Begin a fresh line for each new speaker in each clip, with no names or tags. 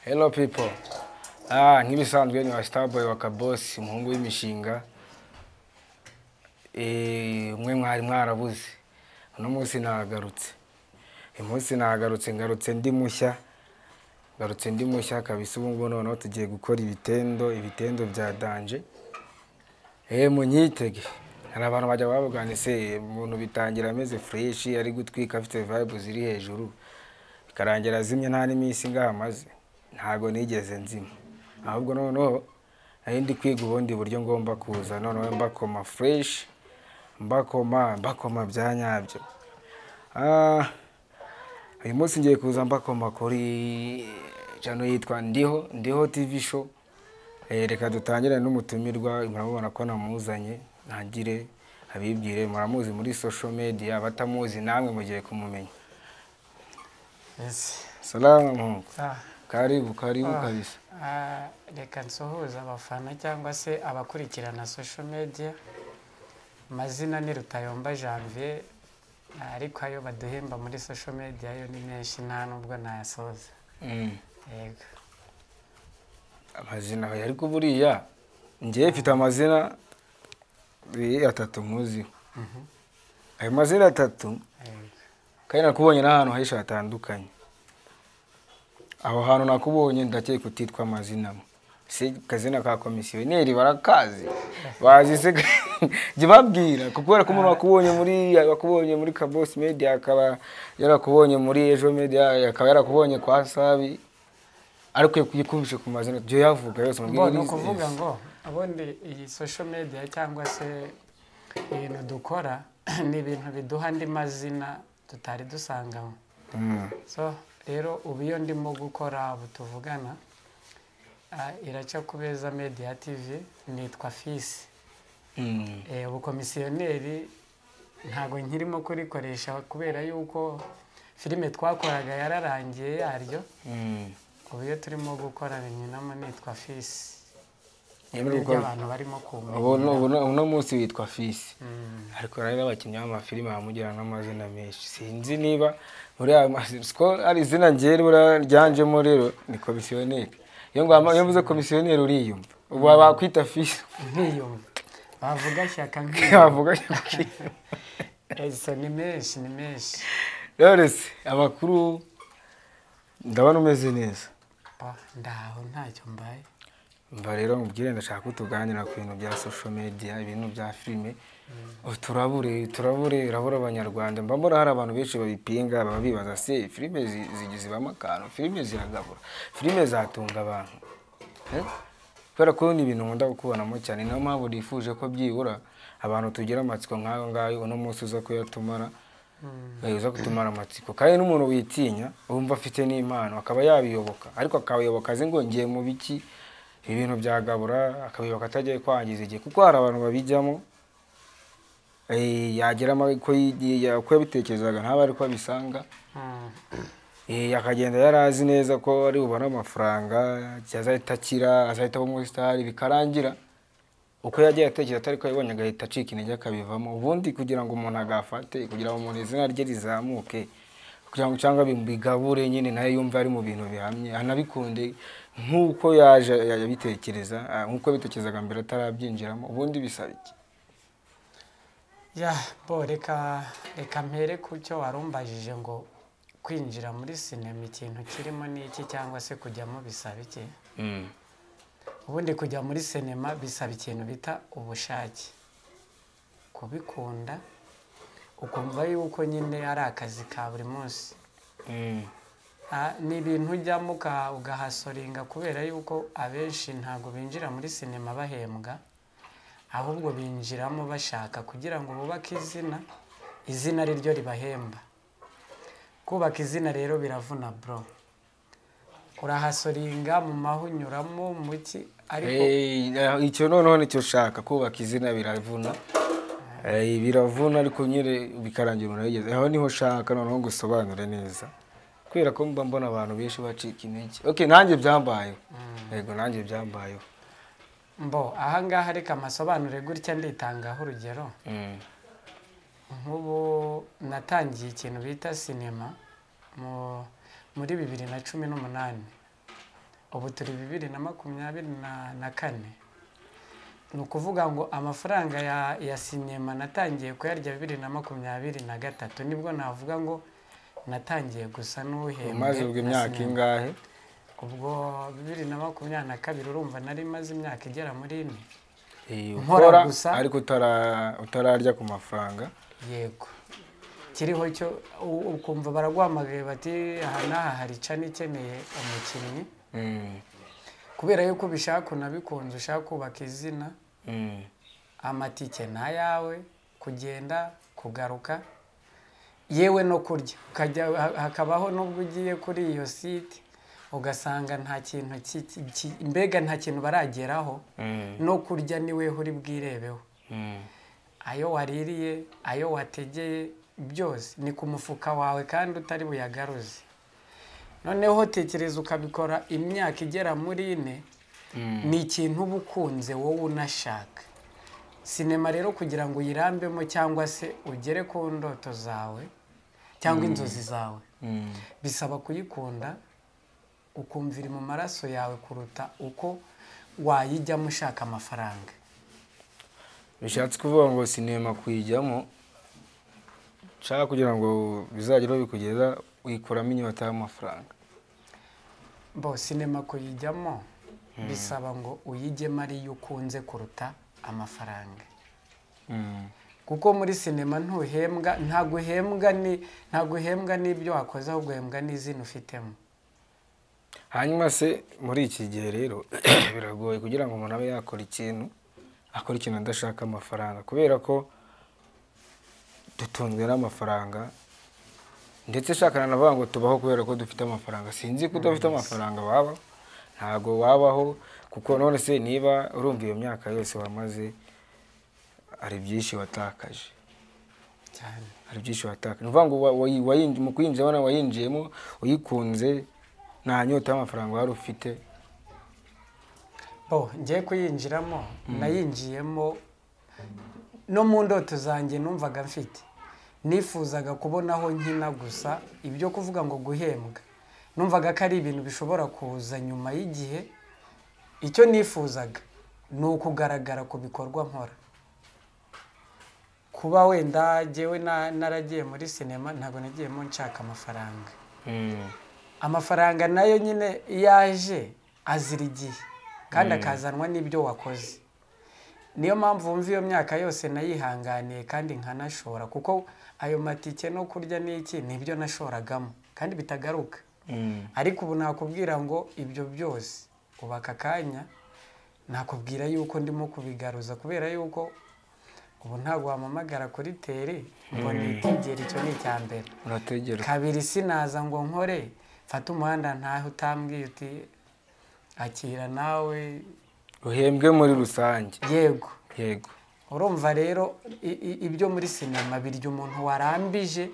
Hello people. Nk'ibisanzwe ni wa Starboy wa Kabosi, umuhungu w'imishinga. Umwe mwari mwarabuze. Uno munsi nagarutse. Umunsi nagarutse ngarutse ndi mushya. Garutse ndi mushya kabisa ubu noneho tugiye gukora ibitendo bya danje. Munyitege. Hari abantu bajya babugana se umuntu bitangira ameze fresh ari gutwika afite vibe ziri hejuru. Bikarangira zimye nta n'imisi ngamaze. Ntago nigeze nzima. Ahubwo noneho ndi kwiga ubundi buryo ngomba kuza noneho mbakoma fresh. Mbakoma byanyabyo. Uyu munsi ngiye kuza mbakoma kuri channel yitwa Ndiho TV show. Reka dutangire n'umutumirwa murabona ko namuzanye ntangire abibwire muramuzi muri social media batamuzi namwe mugiye kumumenya.
Yes.
Salamu. Karibu kabisa.
Reka nsohoza abafana cyangwa se abakurikirana social media. Mazina ni Rutayomba Janvier, ariko ayo baduhemba muri social media yo ni menshi nta nubwo nayasoza. Yego.
Amazina aho ariko buriya ngiye mfite amazina atatu muzi. Ayo mazina atatu kandi nakubonye n'ahantu hahisha hatandukanye. Aho hantu nakubonye ndakeye kutitwa amazina. Si kazina ka komisiyoneri barakazi. Bazi se gibabwira kuko umuntu wakubonye muri Kabosi Media akaba yarakubonye muri Ejo Media akaba yarakubonye kwa Sabi. Ariko yikumbishe ku mazina byo yavuga yose
mbwira no kuvuga ngo abundi iyi social media cyangwa se ibintu dukora ni ibintu biduha andi mazina tutari dusangamo. So rero ubu iyo ndimo gukora butuvugana iraca kubeza Media TV nitwa Fisi. Ubu komisiyoneri ntago nkirimo kurikoresha kubera yuko filime twakoraga yararangiye yaryo. Ubu iyo turimo gukora nyinamo nitwa Fisi. Abantu barimo kumenya.
Uno munsi witwa Fisi. Ariko rero abakinnyi b'amafilime bamugira n'amazina menshi. Sinzi niba muri ari izina ngere ryanjemo rero ni komisiyoneri. Iyo mvuze komisiyoneri uriyumva. Ubu bakwita Fisi.
Nkiyumva. Bavuga shyaka
bavuga shyaka.
Ese ni menshi.
Rero se abakuru ndabona umeze neza.
Ndaho ntacyo mbaye.
Mba rero mubwire ndashaka kutuganira ku bintu bya social media, ibintu bya filime. Turabure urabura abanyarwanda. Mbambora hari abantu benshi babipinga babibaza se filime zigizibamo akantu, filime ziragabura, filime zatunga abantu. Kubera ko ni ibintu nkunda gukubonamo cyane niyo mpamvu nifuje ko byibura abantu tugira amatsiko nk'ayo ngayo uno munsi uza kuyatumara. Uza kutumara amatsiko kandi n'umuntu witinya wumva afite n'impano akaba yabiyoboka ariko akabiyoboka azi ngo ngiye mu biki ibintu byagabura akabiyoboka atagiye kwangiza igihe kuko hari abantu babijyamo yageramo ko yabitekerezaga ntaba ariko abisanga. Akagenda yarazi neza ko ari ubona amafaranga cyazahita akira azahita aba umustar bikarangira uko yagiye atekereza atari ko yibonye agahita acika intege akabivamo. Ubundi kugira ngo umuntu agafate kugira ngo umuntu izina rye rizamuke kugira ngo cyangwa bigabure nyine nayo yumva ari mu bintu bihamye anabikunde nkuko yaje yabitekereza nkuko bitekerezaga mbere atarabyinjiramo. Ubundi bisaba iki?
Reka mpere ku cyo warumbajije ngo kwinjira muri sinema ikintu kirimo n'iki cyangwa se kujyamo bisaba iki? Ubundi kujya muri sinema bisaba ikintu bita ubushake, kubikunda ukumva yuko nyine ari akazi ka buri munsi. Ni ibintu ujyamo ugahasoringa kubera yuko abenshi ntago binjira muri sinema bahembwa ahubwo binjiramo bashaka kugira ngo bubake izina ari ryo ribahemba. Kubaka izina rero biravuna bro. Urahasoringa mu mahunyuramo muki ariko
icyo noneho nicyo shaka kubaka izina biravuna. Biravuna ariko nyire bikarangira urageze aho niho shaka noneho gusobanura neza kubera ko mbona abantu benshi bacika intege. Nanjye byambayeho. Yego nanjye byambayeho.
Aha ngaha reka amasobanure gutya nditangaho urugero. Nk'ubu natangiye ikintu bita sinema muri 2018 ubu turi 2024, ni ukuvuga ngo amafaranga ya sinema natangiye kuyarya 2023 nibwo navuga ngo natangiye gusa n'uhembwe.
Umaze ubwo imyaka ingahe?
Ubwo 2022 urumva nari maze imyaka igera muri 4.
Ukora ariko utararya ku mafaranga.
Yego, kiriho cyo ukumva baraguhamagaye bati aha n'aha hari cani ikeneye umukinnyi, kubera yuko ubishaka unabikunze, ushaka kubaka izina, amatike n'ayawe, kugenda kugaruka, yewe no kurya. Hakabaho n'ubwo ugiye kuri iyo site ugasanga nta kintu mbega nta kintu barageraho, no kurya niwe uri bwirebeho. Ayo waririye, ayo wategeye, byose ni ku mufuka wawe kandi utari buyagaruze. Noneho tekereza ukabikora imyaka igera muri 4, ni ikintu uba ukunze wowe unashaka. Sinema rero kugira ngo uyirambemo cyangwa se ugere ku ndoto zawe cyangwa inzozi zawe, bisaba kuyikunda, ukumvira mu maraso yawe kuruta uko wayijyamo ushaka amafaranga.
Bishatse kuvuga ngo sinema kuyijyamo nshaka kugira ngo bizageraho bikugeza uyikuramo inyota y'amafaranga.
Sinema kuyijyamo bisaba ngo uyijyemo ariyo ukunze kuruta amafaranga. Kuko muri sinema ntabwo uhembwa n'ibyo wakoze, ahubwo uhembwa n'izina ufitemo.
Hanyuma se muri iki gihe rero biragoye kugira ngo umuntu abe yakora ikintu adashaka amafaranga, kubera ko dutunzwe n'amafaranga, ndetse shakana navuga ngo tubaho kubera ko dufite amafaranga. Sinzi ko udafite amafaranga wabaho, ntago wabaho, kuko none se niba urumva iyo myaka yose wamaze, ari byinshi watakaje
cyane,
ari byinshi watakaje. Nuvuga ngo mu kuyinjira wana wayinjiyemo uyikunze, nta nyota y'amafaranga wari ufite.
Ngiye kuyinjiramo, nayinjiyemo no mu ndoto zanjye numvaga mfite. Nifuzaga kubonaho nkina gusa, ibyo kuvuga ngo guhembwa numvaga ko ari ibintu bishobora kuza nyuma y'igihe. Icyo nifuzaga ni ukugaragara ku bikorwa nkora. Kuba wenda jyewe naragiye muri sinema, ntabwo nagiyemo nshaka amafaranga. Amafaranga nayo nyine yaje azira igihe kandi akazanwa n'ibyo wakoze. Niyo mpamvu wumva iyo myaka yose nayihanganiye kandi nkanashora, kuko ayo matike no kurya n'iki nibyo nashoragamo kandi bitagaruka. Ariko ubu nakubwira ngo ibyo byose ubaka akanya, nakubwira yuko ndimo kubigaruza, kubera yuko ubu ntabwo wamamagara kuri teri ngo nitegere. Icyo ni icya mbere.
Urategera.
Kabiri, sinaza ngo nkore fata umuhanda ntaho utambwiye uti akira nawe
uhembwe muri rusange.
Yego.
Urumva
rero ibyo muri sinema birya umuntu warambije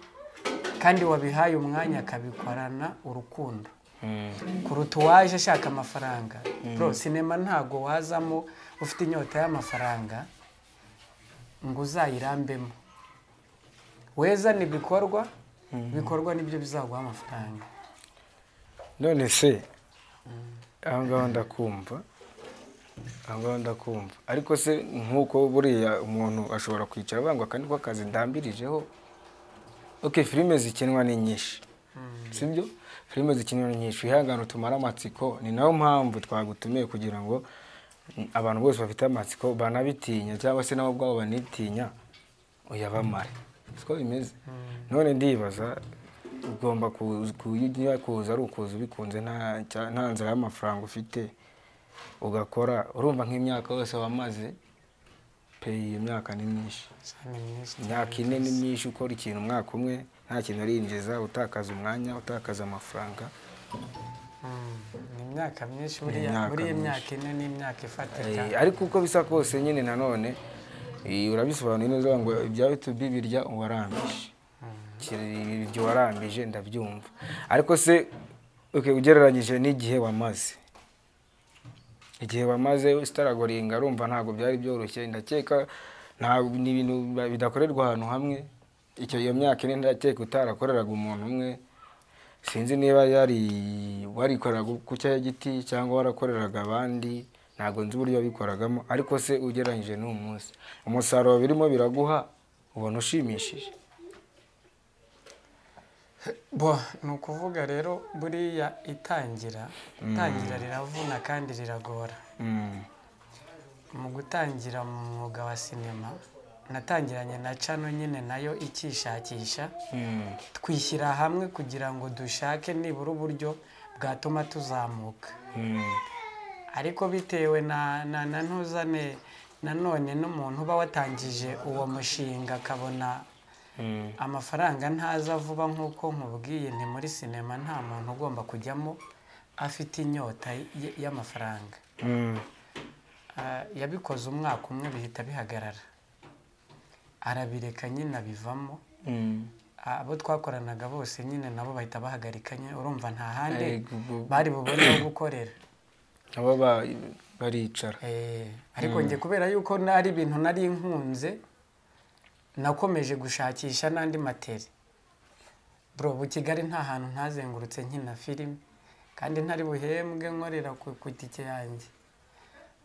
kandi wabihaye umwanya akabikorana urukundo, kuruta uwaje ashaka amafaranga. Sinema ntago wazamo ufite inyota y'amafaranga ngo uzayirambemo. Wezana ibikorwa nibyo bizaguha amafaranga.
None se aho ngaho ndakumva, ariko se nk'uko buriya umuntu ashobora kwicara avuga ngo aka niko kazi ndambirijeho. Filime zikinwa ni nyinshi, sibyo? Filime zikinwa ni nyinshi, ihangana utumara amatsiko. Ni nayo mpamvu twagutumiye kugira ngo abantu bose bafite amatsiko banabitinya, cyangwa se nabo ubwabo banitinya uyabamare. Siko bimeze. None ndibaza ugomba kuza ari ukuza ubikunze, nta nzira y'amafaranga ufite, ugakora. Urumva nk'imyaka yose wamaze iyo myaka ni myinshi. Imyaka 4 ni myinshi ukora ikintu umwaka umwe nta kintu arinjiza, utakaza umwanya, utakaza amafaranga.
Ni imyaka myinshi muri imyaka 4 ni imyaka ifatika.
Ariko uko bisa kose nyine nanone urabisobanuye neza ngo ibyawe tubibirya uwarambije. Ibyo warambije ndabyumva. Ariko se ugereranyije n'igihe wamaze, igihe wamaze staragoringa, urumva ntago byari byoroshye. Ndakeka ni ibintu bidakorerwa ahantu hamwe. Iyo myaka 4 ndakeka utarakoreraga umuntu umwe, sinzi niba warikorera ku cya giti cyangwa warakoreraga abandi, ntabwo nzi uburyo wabikoragamo, ariko se ugereranyije n'uyu munsi umusaruro birimo biraguha ubona ushimishije?
ni ukuvuga rero buriya itangira riravuna kandi riragora. Mu gutangira mu mwuga wa sinema natangiranye na cano nyine nayo ikishakisha, twishyira hamwe kugira ngo dushake nibura uburyo bwatuma tuzamuka. Ariko bitewe na ntuzane nanone n'umuntu uba watangije uwo mushinga akabona amafaranga ntaza vuba, nk'uko nkubwiye nti muri sinema nta muntu ugomba kujyamo afite inyota y'amafaranga. Yabikoze umwaka umwe bihita bihagarara, arabireka nyine abivamo. Abo twakoranaga bose nyine nabo bahita bahagarika nyine, urumva nta handi bari bubone aho gukorera,
abo baricara.
ariko njye kubera yuko ari ibintu nari nkunze, nakomeje gushakisha n'andi materi. Mu Kigali nta hantu ntazengurutse nkina filime kandi ntari buhembwe nkorera ku tike yanjye.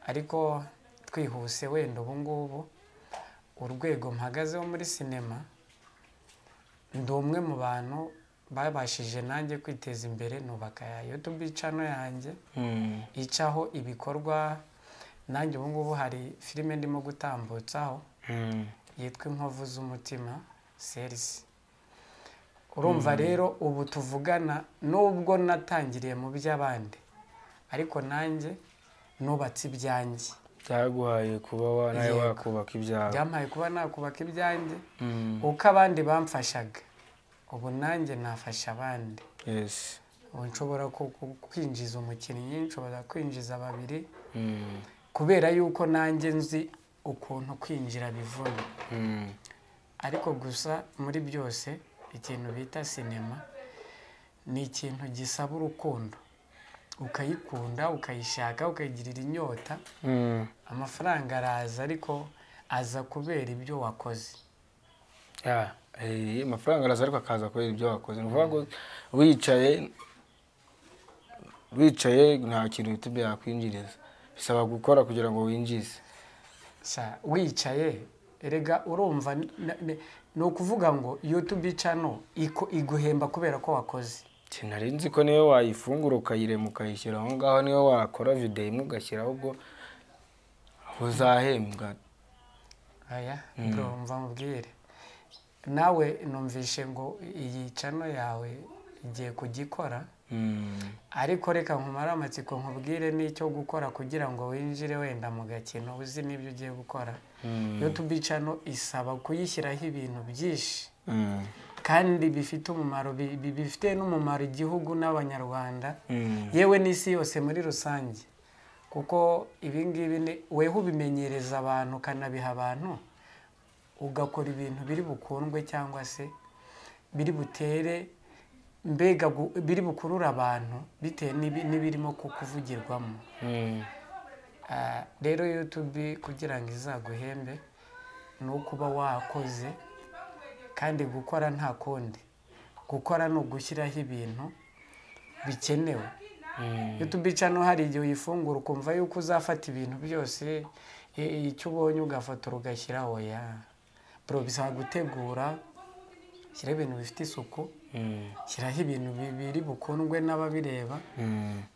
Ariko twihuse wenda ubu ngubu urwego mpagazeho muri sinema, ndi umwe mu bantu babashije nanjye kwiteza imbere, nubaka YouTube channel yanjye icaho ibikorwa. Nanjye ubu ngubu hari filime ndimo gutambutsaho yitwa Inkovu z'umutima series. Urumva rero ubu tuvugana, nubwo natangiriye mu by'abandi ariko nanjye nubatse ibyanjye.
Byaguhaye kuba nawe wakubaka ibyawe?
Byampaye kuba nakubaka ibyanjye. Uko abandi bamfashaga, ubu nanjye nafasha abandi. Ubu nshobora kwinjiza umukinnyi, nshobora kwinjiza babiri, kubera yuko nanjye nzi ukuntu kwinjira bivuna. Ariko gusa muri byose ikintu bita sinema ni ikintu gisaba urukundo, ukayikunda, ukayishaka, ukayigirira inyota. Amafaranga araza, ariko aza kubera ibyo wakoze.
Amafaranga araza ariko akaza kubera ibyo wakoze. Ni ukuvuga ngo wicaye nta kintu YouTube yakwinjiriza, bisaba gukora kugira ngo winjize.
Wicaye erega urumva ni ukuvuga ngo YouTube channel iguhemba kubera ko wakoze.
Sinari nzi ko niyo wayifungura ukayirema ukayishyira aho ngaho, niyo wakora video imwe ugashyiraho ubwo uzahembwa.
Mva mubwire nawe, numvishe ngo iyi channel yawe igiye kugikora, ariko reka nkumara amatsiko nkubwire n'icyo gukora kugira ngo winjire wenda mu gakino uzi n'ibyo ugiye gukora. YouTube channel isaba kuyishyiraho ibintu byinshi kandi bifite umumaro, bifite n'umumaro igihugu n'abanyarwanda, yewe n'isi yose muri rusange. Kuko ibi ngibi wewe ubimenyereza abantu, kanabiha abantu, ugakora ibintu biri bukundwe cyangwa se biri butere, mbega biri bukurura abantu bitewe n'ibirimo kukuvugirwamo. Rero YouTube kugira ngo izaguhembe ni ukuba wakoze, kandi gukora nta kundi. Gukora ni ugushyiraho ibintu bikenewe. YouTube channel hari igihe uyifungura ukumva yuko uzafata ibintu byose, icyo ubonye ugafotora ugashyiraho. Bisaba gutegura, shyiraho ibintu bifite isuku, shyiraho ibintu biri bukundwe n'ababireba,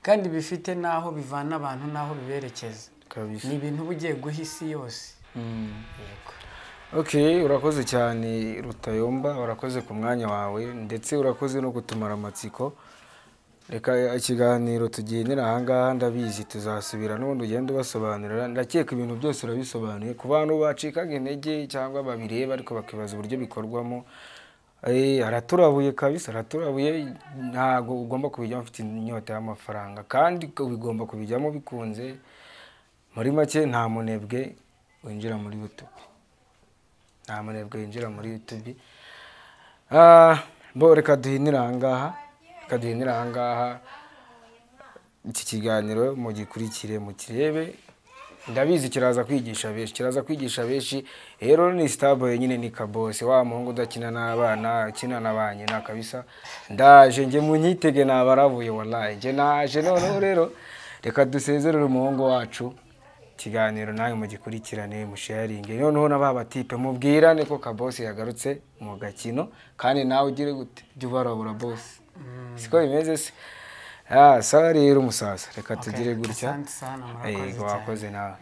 kandi bifite n'aho bivana abantu n'aho biberekeza. Ni ibintu ugiye guha isi yose.
Urakoze cyane Rutayomba, urakoze ku mwanya wawe, ndetse urakoze no gutumara amatsiko. Reka ikiganiro tugendera aha ngaha, ndabizi tuzasubira n'ubundi ugenda ubasobanurira. Ndakeka ibintu byose urabisobanuye ku bantu bacikaga intege cyangwa babireba ariko bakibaza uburyo bikorwamo. Araturabuye kabisa, araturabuye. Ntago ugomba kubijyamo ufite inyota y'amafaranga, kandi ubigomba kubijyamo bikunze. Muri make nta munebwe winjira muri YouTube, nta munebwe winjira muri YouTube. Reka duhinira aha ngaha, iki kiganiro mugikurikire, mukirebe, ndabizi kiraza kwigisha benshi rero ni Starboy nyine ni kabose wa muhungu udakina n'abana akina nabanye na kabisa ndaje nge munyitege nabaravuye wallahi nge naje none rero reka dusezerere umuhungu wacu kiganiro nawe mugikurikirane musharinge noneho nababa tipe mubwirane ko kabose yagarutse mu gakino kandi nawe ugire gute byubarabura boss siko bimeze se sawa rero umusaza reka tugire gutya
asante sana murakoze
wakoze nawe